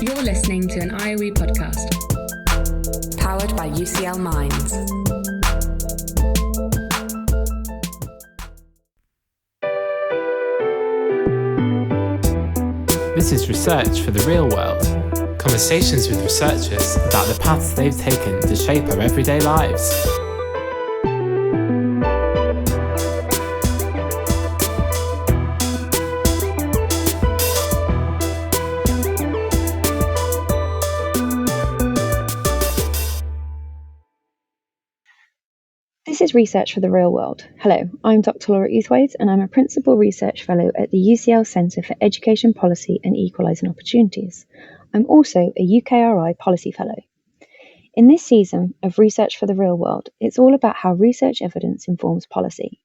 You're listening to an IOE podcast. Powered by UCL Minds. This is Research for the Real World. Conversations with researchers about the paths they've taken to shape our everyday lives. This is Research for the Real World. Hello, I'm Dr. Laura Outhwaite and I'm a Principal Research Fellow at the UCL Centre for Education Policy and Equalising Opportunities. I'm also a UKRI Policy Fellow. In this season of Research for the Real World, it's all about how research evidence informs policy.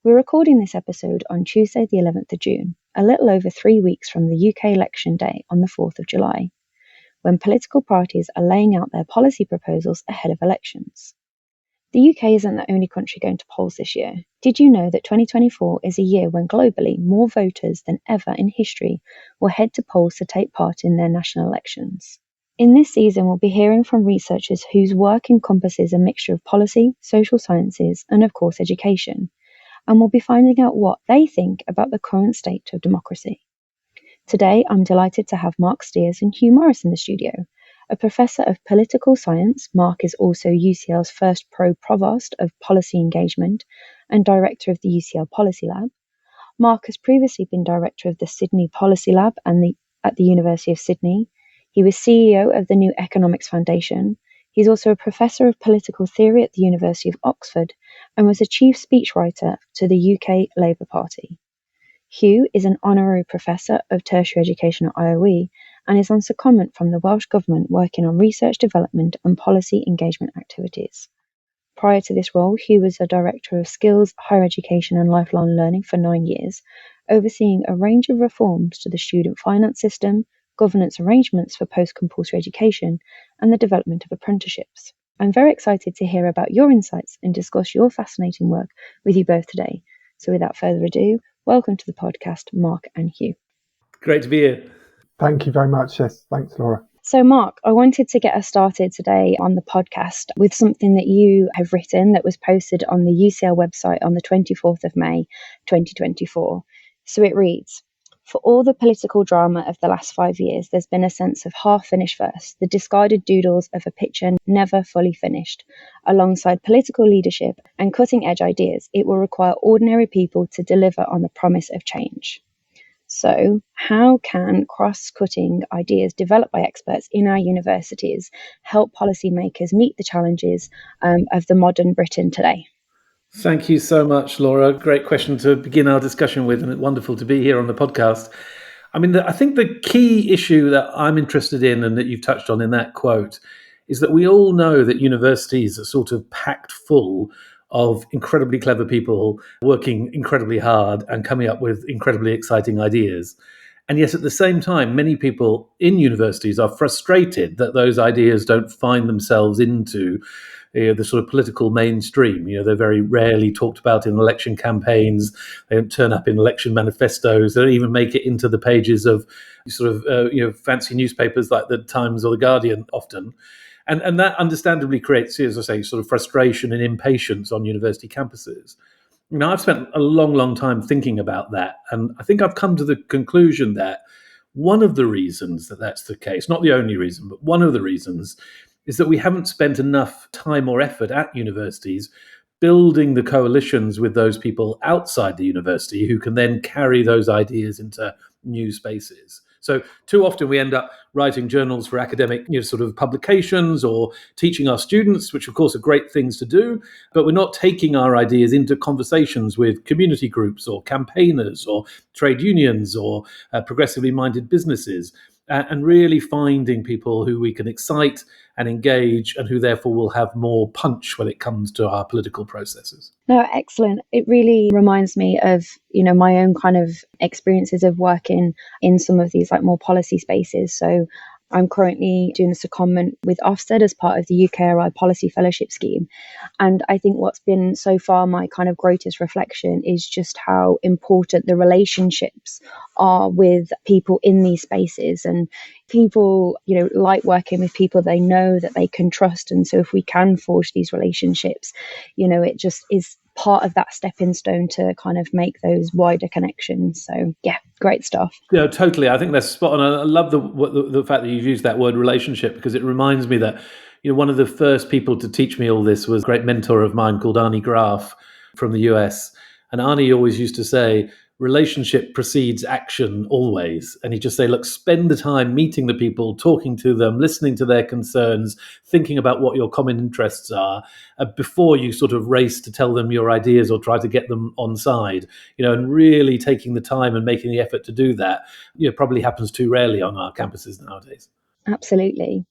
We're recording this episode on Tuesday the 11th of June, a little over 3 weeks from the UK election day on the 4th of July, when political parties are laying out their policy proposals ahead of elections. The UK isn't the only country going to polls this year. Did you know that 2024 is a year when globally more voters than ever in history will head to polls to take part in their national elections? In this season, we'll be hearing from researchers whose work encompasses a mixture of policy, social sciences, and of course education, and we'll be finding out what they think about the current state of democracy. Today, I'm delighted to have Marc Stears and Hugh Morris in the studio. A professor of political science, Marc is also UCL's first pro-provost of policy engagement and director of the UCL Policy Lab. Marc has previously been director of the Sydney Policy Lab at the University of Sydney. He was CEO of the New Economics Foundation. He's also a professor of political theory at the University of Oxford and was a chief speechwriter to the UK Labour Party. Hugh is an honorary professor of tertiary education at IOE and is on secondment from the Welsh Government working on research development and policy engagement activities. Prior to this role, Hugh was a Director of Skills, Higher Education and Lifelong Learning for 9 years, overseeing a range of reforms to the student finance system, governance arrangements for post-compulsory education, and the development of apprenticeships. I'm very excited to hear about your insights and discuss your fascinating work with you both today. So without further ado, welcome to the podcast, Marc and Hugh. Great to be here. Thank you very much. Yes, thanks, Laura. So, Marc, I wanted to get us started today on the podcast with something that you have written that was posted on the UCL website on the 24th of May, 2024. So it reads, "For all the political drama of the last 5 years, there's been a sense of half-finished verse, the discarded doodles of a picture never fully finished. Alongside political leadership and cutting-edge ideas, it will require ordinary people to deliver on the promise of change." So, how can cross-cutting ideas developed by experts in our universities help policymakers meet the challenges of the modern Britain today? Thank you so much, Laura. Great question to begin our discussion with, and it's wonderful to be here on the podcast. I think the key issue that I'm interested in and that you've touched on in that quote is that we all know that universities are sort of packed full of incredibly clever people working incredibly hard and coming up with incredibly exciting ideas. And yet at the same time, many people in universities are frustrated that those ideas don't find themselves into the sort of political mainstream. They're very rarely talked about in election campaigns. They don't turn up in election manifestos. They don't even make it into the pages of fancy newspapers like the Times or the Guardian often. And that understandably creates, as I say, sort of frustration and impatience on university campuses. I've spent a long, long time thinking about that. And I think I've come to the conclusion that one of the reasons that that's the case, not the only reason, but one of the reasons is that we haven't spent enough time or effort at universities building the coalitions with those people outside the university who can then carry those ideas into new spaces. So too often we end up writing journals for academic sort of publications or teaching our students, which of course are great things to do, but we're not taking our ideas into conversations with community groups or campaigners or trade unions or progressively minded businesses and really finding people who we can excite and engage and who therefore will have more punch when it comes to our political processes. No, excellent. It really reminds me of, my own kind of experiences of working in some of these like more policy spaces. So I'm currently doing a secondment with Ofsted as part of the UKRI Policy Fellowship Scheme. And I think what's been so far my kind of greatest reflection is just how important the relationships are with people in these spaces. And people, like working with people they know that they can trust. And so if we can forge these relationships, it just is part of that stepping stone to kind of make those wider connections. So yeah, great stuff. Yeah, totally. I think that's spot on. I love the fact that you've used that word relationship, because it reminds me that one of the first people to teach me all this was a great mentor of mine called Arnie Graf from the US. And Arnie always used to say, relationship precedes action always. And he'd just say, look, spend the time meeting the people, talking to them, listening to their concerns, thinking about what your common interests are before you sort of race to tell them your ideas or try to get them on side, and really taking the time and making the effort to do that, probably happens too rarely on our campuses nowadays. Absolutely.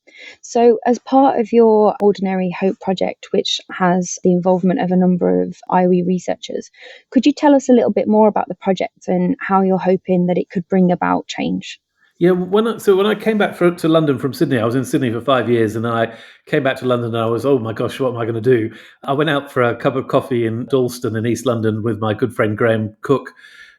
So as part of your Ordinary Hope project, which has the involvement of a number of IOE researchers, could you tell us a little bit more about the project and how you're hoping that it could bring about change? Yeah, when I came back to London from Sydney, I was in Sydney for 5 years, and then I came back to London and I was, oh my gosh, what am I going to do? I went out for a cup of coffee in Dalston in East London with my good friend Graham Cook,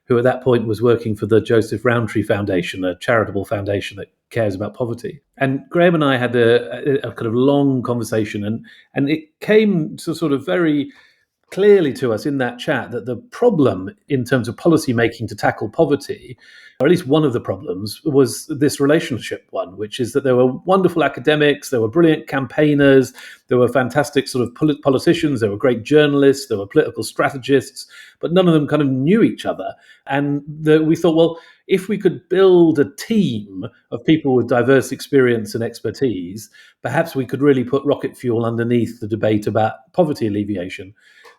who at that point was working for the Joseph Rowntree Foundation, a charitable foundation that cares about poverty. And Graham and I had a kind of long conversation, and it came to sort of very clearly to us in that chat that the problem in terms of policy making to tackle poverty, or at least one of the problems, was this relationship one, which is that there were wonderful academics, there were brilliant campaigners, there were fantastic sort of politicians, there were great journalists, there were political strategists, but none of them kind of knew each other. And we thought, well, if we could build a team of people with diverse experience and expertise, perhaps we could really put rocket fuel underneath the debate about poverty alleviation.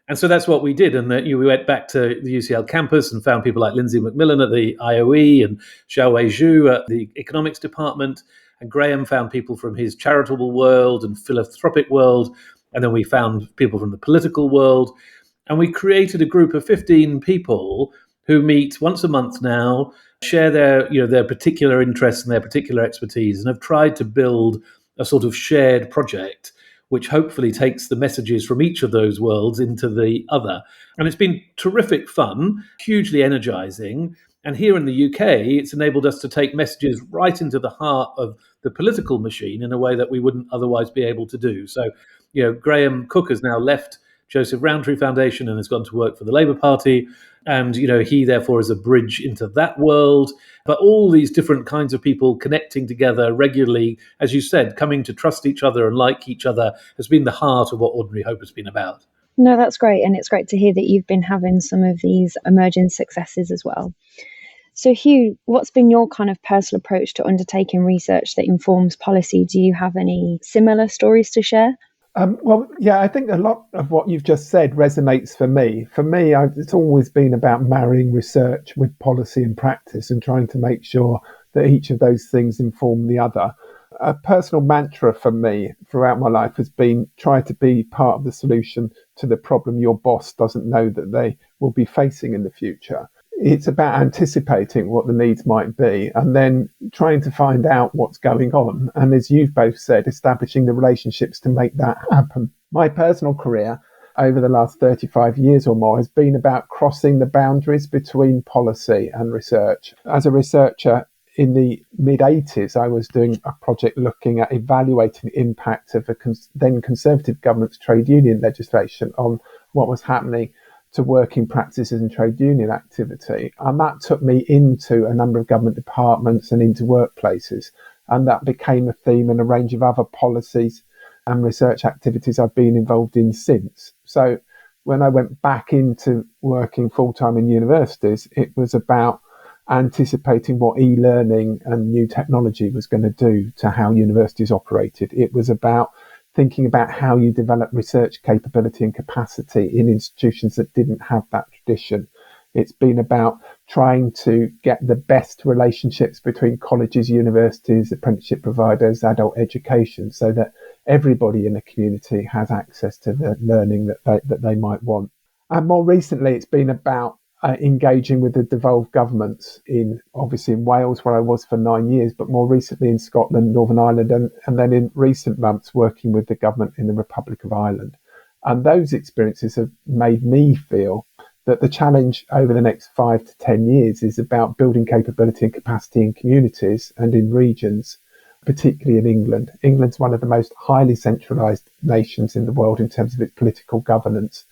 And so that's what we did. And we went back to the UCL campus and found people like Lindsay McMillan at the IOE and Xiaowei Zhu at the economics department. And Graham found people from his charitable world and philanthropic world. And then we found people from the political world. And we created a group of 15 people who meet once a month now, share their particular interests and their particular expertise, and have tried to build a sort of shared project which hopefully takes the messages from each of those worlds into the other. And it's been terrific fun, hugely energizing. And here in the UK, it's enabled us to take messages right into the heart of the political machine in a way that we wouldn't otherwise be able to do. So, Graham Cook has now left Joseph Rowntree Foundation and has gone to work for the Labour Party. And, he therefore is a bridge into that world. But all these different kinds of people connecting together regularly, as you said, coming to trust each other and like each other, has been the heart of what Ordinary Hope has been about. No, that's great. And it's great to hear that you've been having some of these emerging successes as well. So Hugh, what's been your kind of personal approach to undertaking research that informs policy? Do you have any similar stories to share? I think a lot of what you've just said resonates for me. It's always been about marrying research with policy and practice and trying to make sure that each of those things inform the other. A personal mantra for me throughout my life has been try to be part of the solution to the problem your boss doesn't know that they will be facing in the future. It's about anticipating what the needs might be and then trying to find out what's going on. And as you've both said, establishing the relationships to make that happen. My personal career over the last 35 years or more has been about crossing the boundaries between policy and research. As a researcher in the mid-80s, I was doing a project looking at evaluating the impact of then Conservative government's trade union legislation on what was happening to working practices and trade union activity. And that took me into a number of government departments and into workplaces. And that became a theme in a range of other policies and research activities I've been involved in since. So when I went back into working full-time in universities, it was about anticipating what e-learning and new technology was going to do to how universities operated. It was about thinking about how you develop research capability and capacity in institutions that didn't have that tradition. It's been about trying to get the best relationships between colleges, universities, apprenticeship providers, adult education, so that everybody in the community has access to the learning that they might want. And more recently, it's been about engaging with the devolved governments obviously in Wales, where I was for 9 years, but more recently in Scotland, Northern Ireland, and then in recent months working with the government in the Republic of Ireland. And those experiences have made me feel that the challenge over the next 5 to 10 years is about building capability and capacity in communities and in regions, particularly in England. England's one of the most highly centralised nations in the world in terms of its political governance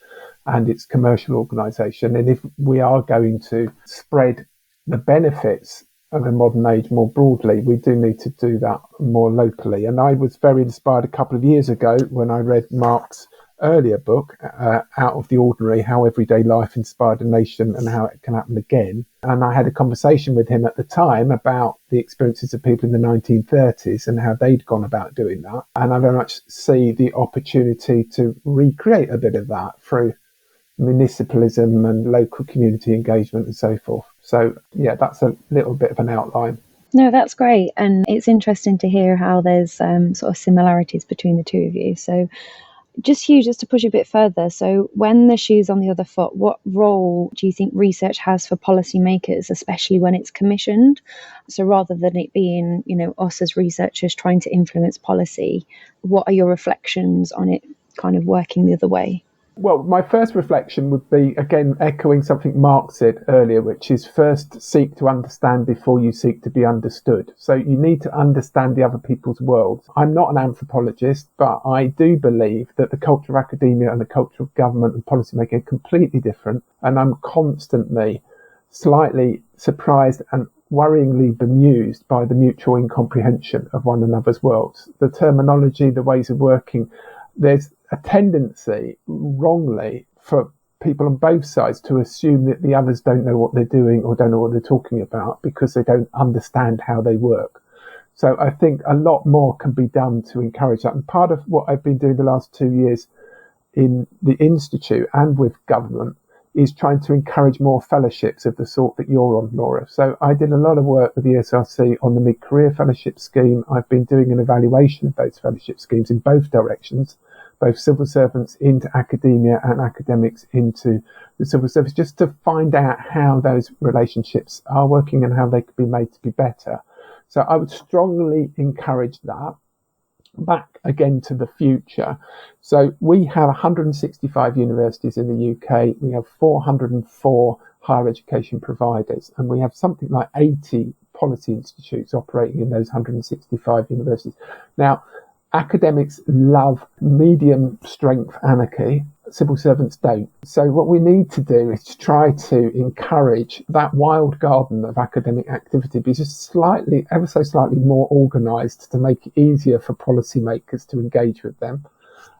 and its commercial organisation. And if we are going to spread the benefits of a modern age more broadly, we do need to do that more locally. And I was very inspired a couple of years ago when I read Marc's earlier book, Out of the Ordinary, How Everyday Life Inspired a Nation and How It Can Happen Again. And I had a conversation with him at the time about the experiences of people in the 1930s and how they'd gone about doing that. And I very much see the opportunity to recreate a bit of that through municipalism and local community engagement and so forth. So, yeah, that's a little bit of an outline. No, that's great. And it's interesting to hear how there's sort of similarities between the two of you. So just to push a bit further. So when the shoe's on the other foot, what role do you think research has for policymakers, especially when it's commissioned? So rather than it being, us as researchers trying to influence policy, what are your reflections on it kind of working the other way? Well, my first reflection would be, again, echoing something Marc said earlier, which is first seek to understand before you seek to be understood. So you need to understand the other people's worlds. I'm not an anthropologist, but I do believe that the culture of academia and the culture of government and policymaking are completely different. And I'm constantly slightly surprised and worryingly bemused by the mutual incomprehension of one another's worlds. The terminology, the ways of working, there's a tendency, wrongly, for people on both sides to assume that the others don't know what they're doing or don't know what they're talking about because they don't understand how they work. So I think a lot more can be done to encourage that. And part of what I've been doing the last 2 years in the Institute and with government is trying to encourage more fellowships of the sort that you're on, Laura. So I did a lot of work with the ESRC on the mid-career fellowship scheme. I've been doing an evaluation of those fellowship schemes in both directions, both civil servants into academia and academics into the civil service, just to find out how those relationships are working and how they could be made to be better. So I would strongly encourage that. Back again to the future. So we have 165 universities in the UK. We have 404 higher education providers, and we have something like 80 policy institutes operating in those 165 universities. Now, academics love medium strength anarchy. Civil servants don't. So what we need to do is to try to encourage that wild garden of academic activity, be just ever so slightly more organised to make it easier for policymakers to engage with them.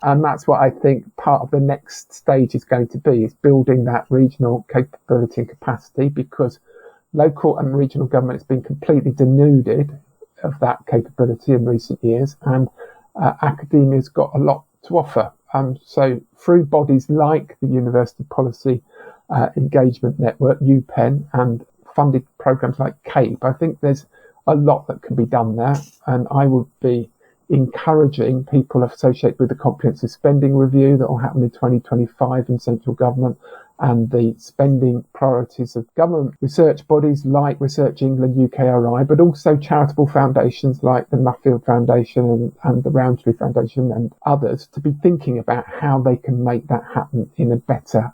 And that's what I think part of the next stage is going to be, is building that regional capability and capacity, because local and regional government has been completely denuded of that capability in recent years, and academia's got a lot to offer. So through bodies like the University Policy Engagement Network, UPenn, and funded programs like CAPE, I think there's a lot that can be done there. And I would be encouraging people associated with the comprehensive spending review that will happen in 2025 in central government, and the spending priorities of government research bodies like Research England, UKRI, but also charitable foundations like the Nuffield Foundation and the Roundtree Foundation and others, to be thinking about how they can make that happen in a better,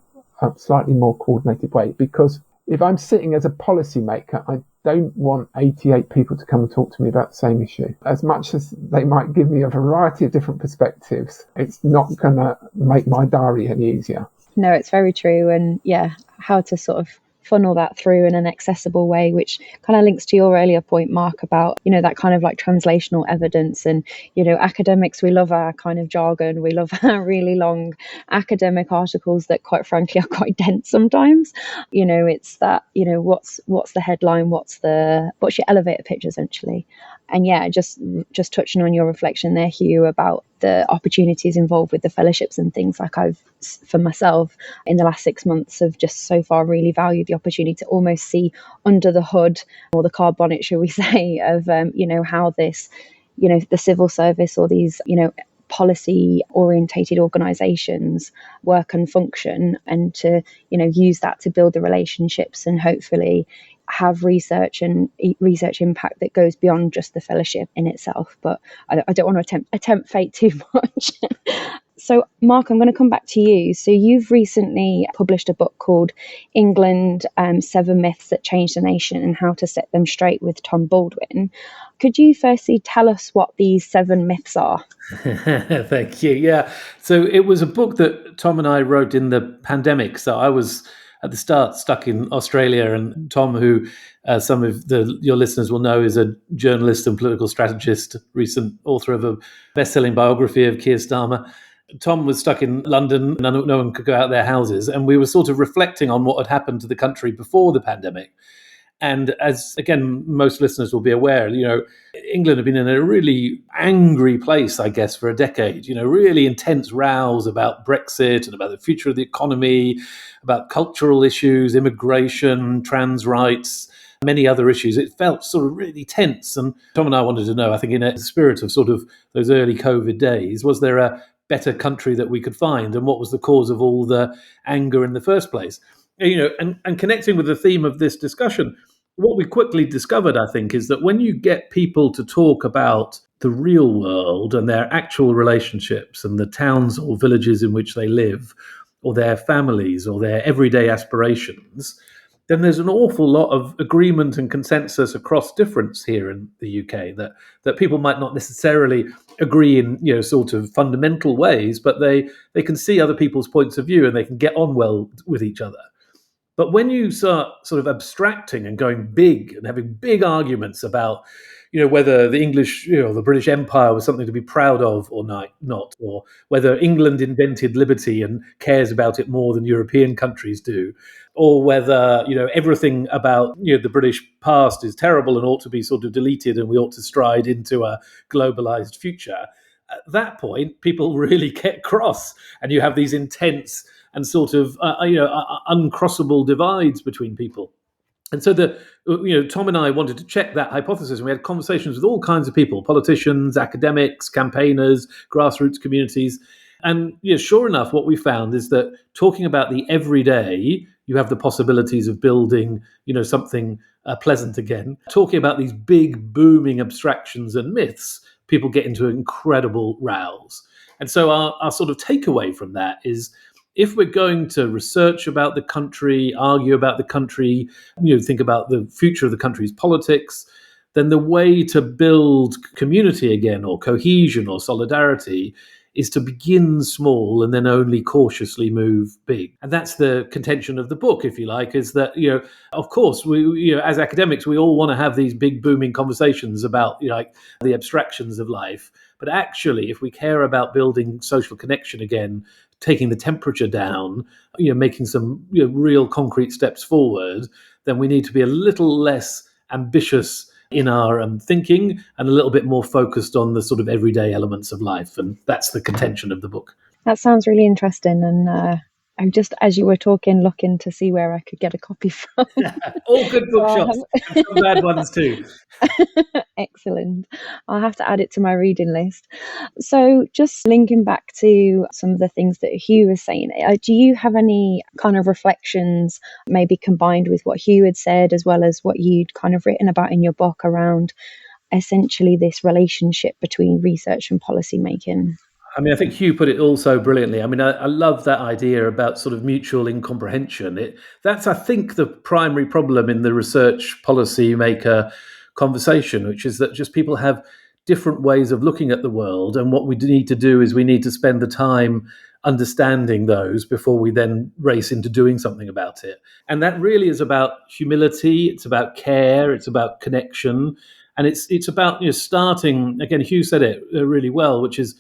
slightly more coordinated way. Because if I'm sitting as a policymaker, I don't want 88 people to come and talk to me about the same issue. As much as they might give me a variety of different perspectives, it's not going to make my diary any easier. No, it's very true. And yeah, how to sort of funnel that through in an accessible way, which kind of links to your earlier point, Marc, about, that kind of like translational evidence. And, academics, we love our kind of jargon. We love our really long academic articles that quite frankly are quite dense sometimes. It's that, what's the headline? What's your elevator pitch essentially? And yeah, just touching on your reflection there, Hugh, about the opportunities involved with the fellowships and things, like for myself, in the last 6 months, have just so far really valued the opportunity to almost see under the hood, or the car bonnet, shall we say, of, how this, the civil service or these, policy orientated organizations work and function, and to, use that to build the relationships and hopefully have research impact that goes beyond just the fellowship in itself. But I don't want to attempt fate too much. So, Marc, I'm going to come back to you. So you've recently published a book called England, 7 Myths That Changed the Nation and How to Set Them Straight with Tom Baldwin. Could you firstly tell us what these 7 myths are? Thank you. Yeah. So it was a book that Tom and I wrote in the pandemic. So I was at the start stuck in Australia, and Tom, who some of your listeners will know, is a journalist and political strategist, recent author of a best-selling biography of Keir Starmer. Tom was stuck in London, and no one could go out their houses, and we were sort of reflecting on what had happened to the country before the pandemic. And as, again, most listeners will be aware, England had been in a really angry place, I guess, for a decade. Really intense rows about Brexit and about the future of the economy, about cultural issues, immigration, trans rights, many other issues. It felt sort of really tense. And Tom and I wanted to know, I think in a spirit of sort of those early COVID days, was there a better country that we could find? And what was the cause of all the anger in the first place? And connecting with the theme of this discussion, what we quickly discovered, I think, is that when you get people to talk about the real world and their actual relationships and the towns or villages in which they live, or their families or their everyday aspirations, then there's an awful lot of agreement and consensus across difference here in the UK that people might not necessarily agree in, sort of fundamental ways, but they can see other people's points of view and they can get on well with each other. But when you start sort of abstracting and going big and having big arguments about, whether the English, the British Empire was something to be proud of or not, or whether England invented liberty and cares about it more than European countries do, or whether, everything about, the British past is terrible and ought to be sort of deleted and we ought to stride into a globalized future. At that point, people really get cross, and you have these intense and sort of uncrossable divides between people. And so Tom and I wanted to check that hypothesis, and we had conversations with all kinds of people: politicians, academics, campaigners, grassroots communities. And sure enough, what we found is that talking about the everyday, you have the possibilities of building, something pleasant again. Talking about these big, booming abstractions and myths, people get into incredible rows. And so our sort of takeaway from that is, if we're going to research about the country, argue about the country, think about the future of the country's politics, then the way to build community again, or cohesion or solidarity, is to begin small and then only cautiously move big. And that's the contention of the book, if you like, is that, of course, we, as academics, we all want to have these big booming conversations about, the abstractions of life. But actually, if we care about building social connection again, taking the temperature down, making some real concrete steps forward, then we need to be a little less ambitious in our thinking and a little bit more focused on the sort of everyday elements of life. And that's the contention of the book. That sounds really interesting. And I'm just, as you were talking, looking to see where I could get a copy from. All good bookshops, and some bad ones too. Excellent. I'll have to add it to my reading list. So just linking back to some of the things that Hugh was saying, do you have any kind of reflections, maybe combined with what Hugh had said, as well as what you'd kind of written about in your book around essentially this relationship between research and policy making? I mean, I think Hugh put it all so brilliantly. I mean, I love that idea about sort of mutual incomprehension. That's, I think, the primary problem in the research policy maker conversation, which is that just people have different ways of looking at the world. And what we need to do is we need to spend the time understanding those before we then race into doing something about it. And that really is about humility. It's about care. It's about connection. And it's about, starting, again, Hugh said it really well, which is,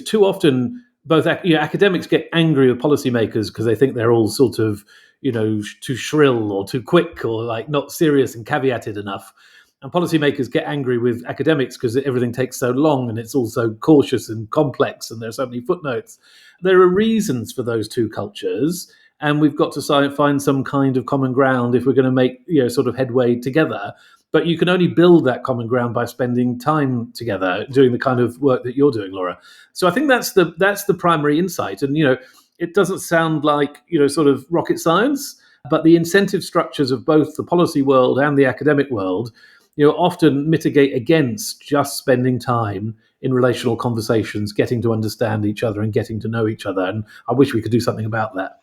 too often both academics get angry with policymakers because they think they're all sort of, too shrill or too quick or like not serious and caveated enough. And policymakers get angry with academics because everything takes so long and it's all so cautious and complex and there are so many footnotes. There are reasons for those two cultures, and we've got to find some kind of common ground if we're going to make sort of headway together. But you can only build that common ground by spending time together, doing the kind of work that you're doing, Laura. So I think that's the primary insight. And it doesn't sound like sort of rocket science, but the incentive structures of both the policy world and the academic world, often mitigate against just spending time in relational conversations, getting to understand each other and getting to know each other. And I wish we could do something about that.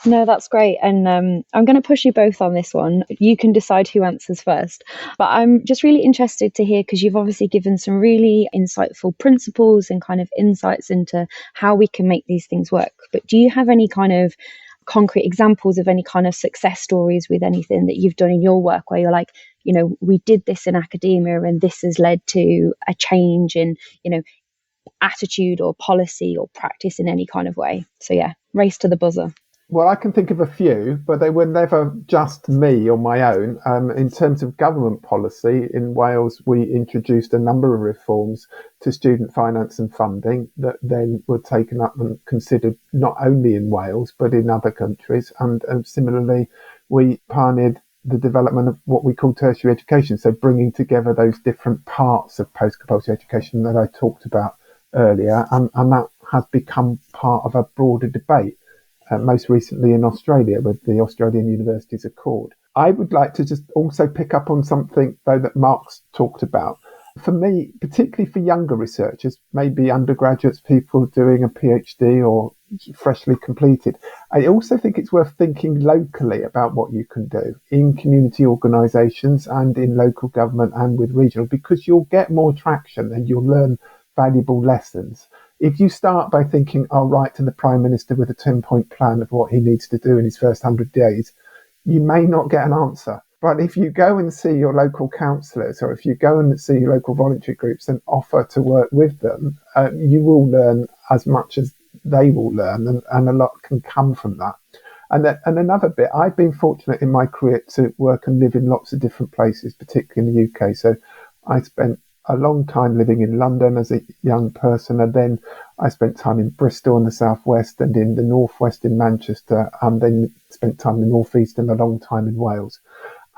No, that's great. And I'm going to push you both on this one. You can decide who answers first. But I'm just really interested to hear, because you've obviously given some really insightful principles and kind of insights into how we can make these things work. But do you have any kind of concrete examples of any kind of success stories with anything that you've done in your work where you're like, we did this in academia and this has led to a change in, attitude or policy or practice in any kind of way? So yeah, race to the buzzer. Well, I can think of a few, but they were never just me on my own. In terms of government policy, in Wales, we introduced a number of reforms to student finance and funding that then were taken up and considered not only in Wales, but in other countries. And similarly, we pioneered the development of what we call tertiary education, so bringing together those different parts of post-compulsory education that I talked about earlier, and that has become part of a broader debate. Most recently in Australia with the Australian Universities Accord. I would like to just also pick up on something, though, that Marc's talked about. For me, particularly for younger researchers, maybe undergraduates, people doing a PhD or freshly completed, I also think it's worth thinking locally about what you can do in community organisations and in local government and with regional, because you'll get more traction and you'll learn valuable lessons. If you start by thinking, I'll write to the Prime Minister with a 10-point plan of what he needs to do in his first 100 days, you may not get an answer. But if you go and see your local councillors, or if you go and see your local voluntary groups and offer to work with them, you will learn as much as they will learn, and a lot can come from that. And another bit, I've been fortunate in my career to work and live in lots of different places, particularly in the UK. So I spent a long time living in London as a young person, and then I spent time in Bristol in the southwest and in the northwest in Manchester, and then spent time in the northeast and a long time in Wales.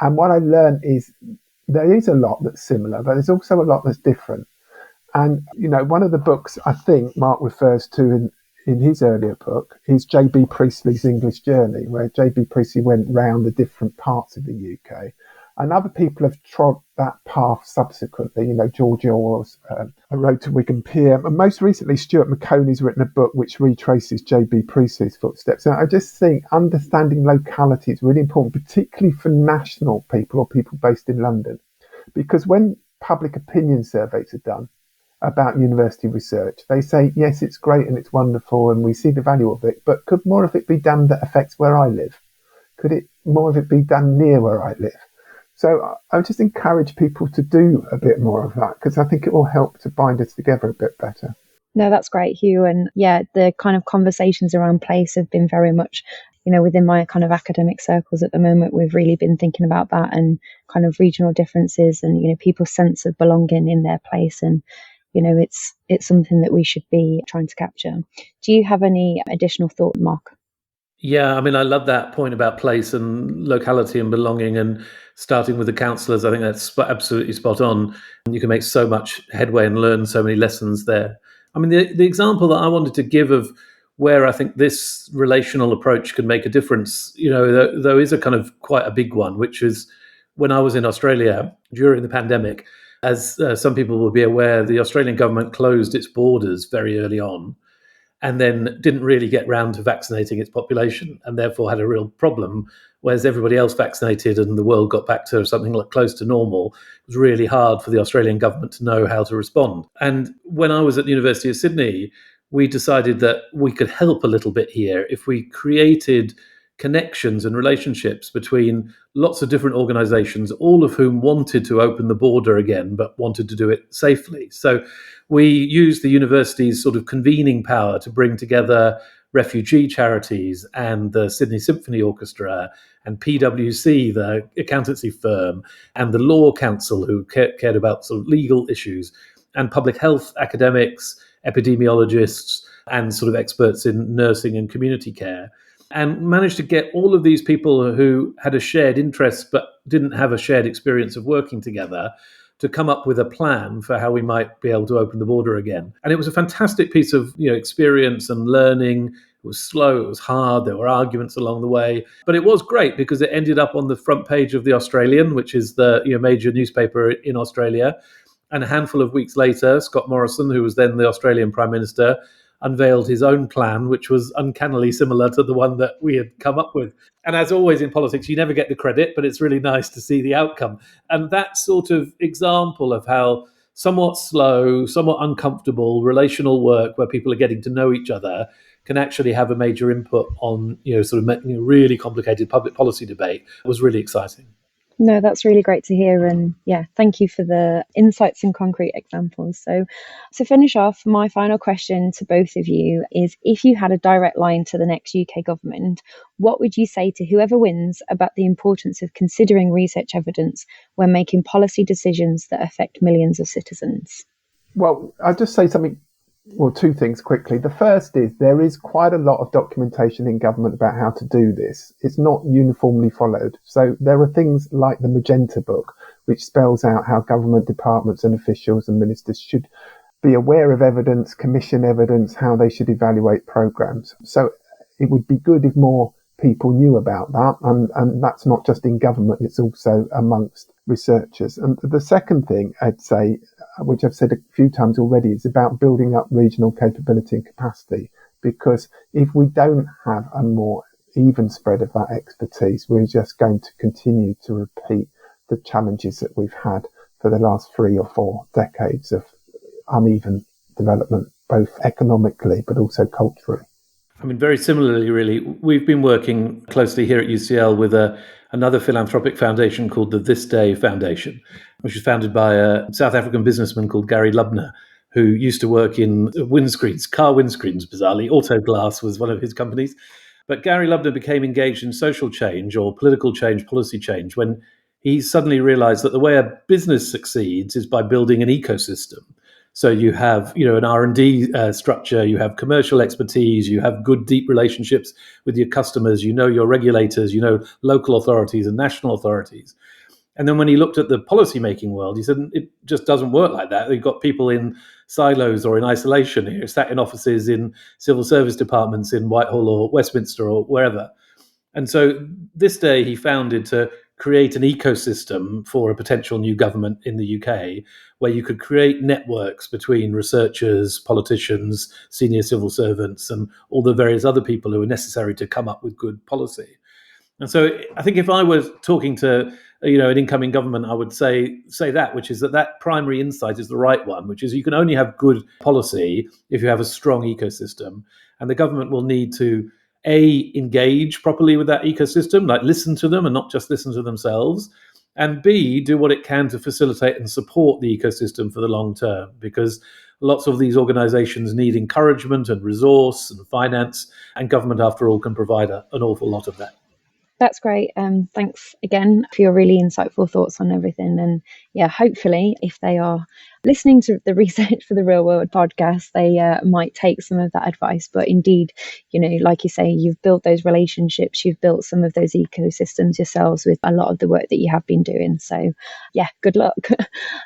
And what I learned is there is a lot that's similar, but there's also a lot that's different. And one of the books I think Marc refers to in his earlier book is J.B. Priestley's English Journey, where J.B. Priestley went round the different parts of the UK. And other people have trod that path subsequently. George Orwell's A Road to Wigan Pier. And most recently, Stuart Maconie's written a book which retraces J.B. Priestley's footsteps. And I just think understanding locality is really important, particularly for national people or people based in London. Because when public opinion surveys are done about university research, they say, yes, it's great and it's wonderful and we see the value of it, but could more of it be done that affects where I live? Could more of it be done near where I live? So I would just encourage people to do a bit more of that, because I think it will help to bind us together a bit better. No, that's great, Hugh. And yeah, the kind of conversations around place have been very much, within my kind of academic circles at the moment, we've really been thinking about that and kind of regional differences and, people's sense of belonging in their place. And, it's something that we should be trying to capture. Do you have any additional thought, Marc? Yeah, I mean, I love that point about place and locality and belonging, and starting with the councillors. I think that's absolutely spot on. You can make so much headway and learn so many lessons there. I mean, the example that I wanted to give of where I think this relational approach can make a difference, though is a kind of quite a big one, which is when I was in Australia during the pandemic. As some people will be aware, the Australian government closed its borders very early on, and then didn't really get round to vaccinating its population, and therefore had a real problem. Whereas everybody else vaccinated and the world got back to something like close to normal, it was really hard for the Australian government to know how to respond. And when I was at the University of Sydney, we decided that we could help a little bit here if we created connections and relationships between lots of different organizations, all of whom wanted to open the border again, but wanted to do it safely. So we used the university's sort of convening power to bring together refugee charities and the Sydney Symphony Orchestra and PwC, the accountancy firm, and the Law Council, who cared about sort of legal issues, and public health academics, epidemiologists, and sort of experts in nursing and community care. and managed to get all of these people who had a shared interest but didn't have a shared experience of working together to come up with a plan for how we might be able to open the border again. And it was a fantastic piece of experience and learning. It was slow, it was hard, there were arguments along the way. But it was great because it ended up on the front page of The Australian, which is the major newspaper in Australia. And a handful of weeks later, Scott Morrison, who was then the Australian Prime Minister, unveiled his own plan, which was uncannily similar to the one that we had come up with. And as always in politics, you never get the credit, but it's really nice to see the outcome. And that sort of example of how somewhat slow, somewhat uncomfortable relational work where people are getting to know each other can actually have a major input on, really complicated public policy debate was really exciting. No, that's really great to hear. And yeah, thank you for the insights and concrete examples. So to finish off, my final question to both of you is, if you had a direct line to the next UK government, what would you say to whoever wins about the importance of considering research evidence when making policy decisions that affect millions of citizens? Well, I'll just say two things quickly. The first is there is quite a lot of documentation in government about how to do this. It's not uniformly followed. So there are things like the Magenta Book, which spells out how government departments and officials and ministers should be aware of evidence, commission evidence, how they should evaluate programs. So it would be good if more people knew about that. And that's not just in government, it's also amongst researchers. And the second thing I'd say, which I've said a few times already, is about building up regional capability and capacity. Because if we don't have a more even spread of that expertise, we're just going to continue to repeat the challenges that we've had for the last 3 or 4 decades of uneven development, both economically but also culturally. I mean, very similarly, really, we've been working closely here at UCL with another philanthropic foundation called the This Day Foundation, which was founded by a South African businessman called Gary Lubner, who used to work in windscreens, car windscreens, bizarrely. Autoglass was one of his companies. But Gary Lubner became engaged in social change or political change, policy change, when he suddenly realized that the way a business succeeds is by building an ecosystem. So you have, an R&D structure, you have commercial expertise, you have good, deep relationships with your customers, your regulators, local authorities and national authorities. And then when he looked at the policy-making world, he said, it just doesn't work like that. You've got people in silos or in isolation, sat in offices in civil service departments in Whitehall or Westminster or wherever. And so this day he founded to create an ecosystem for a potential new government in the UK where you could create networks between researchers, politicians, senior civil servants, and all the various other people who are necessary to come up with good policy. And so I think if I was talking to an incoming government, I would say that, which is that primary insight is the right one, which is you can only have good policy if you have a strong ecosystem. And the government will need to engage properly with that ecosystem, like listen to them and not just listen to themselves, and B, do what it can to facilitate and support the ecosystem for the long term, because lots of these organizations need encouragement and resource and finance, and government, after all, can provide an awful lot of that. That's great. Thanks again for your really insightful thoughts on everything. And yeah, hopefully if they are listening to the Research for the Real World podcast, they might take some of that advice. But indeed, like you say, you've built those relationships, you've built some of those ecosystems yourselves with a lot of the work that you have been doing. So yeah, good luck.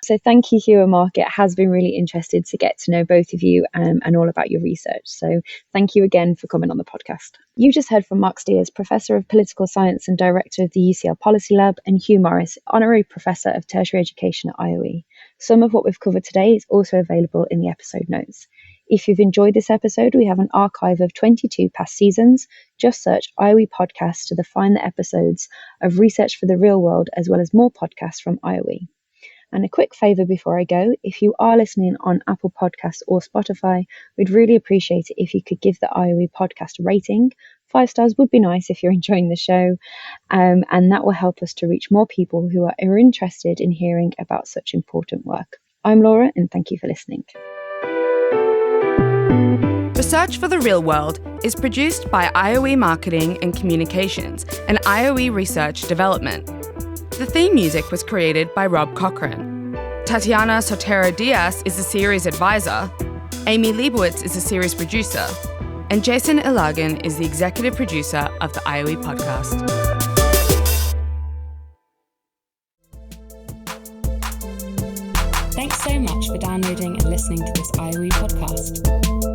So thank you, Hugh and Marc. It has been really interesting to get to know both of you and all about your research. So thank you again for coming on the podcast. You just heard from Marc Stears, Professor of Political Science and Director of the UCL Policy Lab, and Hugh Morris, Honorary Professor of Tertiary Education at IOE. Some of what we've covered today is also available in the episode notes. If you've enjoyed this episode, we have an archive of 22 past seasons. Just search IOE Podcasts to find the episodes of Research for the Real World, as well as more podcasts from IOE. And a quick favour before I go, if you are listening on Apple Podcasts or Spotify, we'd really appreciate it if you could give the IOE podcast a rating. 5 stars would be nice if you're enjoying the show, and that will help us to reach more people who are interested in hearing about such important work. I'm Laura, and thank you for listening. Research for the Real World is produced by IOE Marketing and Communications and IOE Research Development. The theme music was created by Rob Cochran. Tatiana Sotero Diaz is the series advisor. Amy Leibowitz is the series producer. And Jason Ilagan is the executive producer of the IOE podcast. Thanks so much for downloading and listening to this IOE podcast.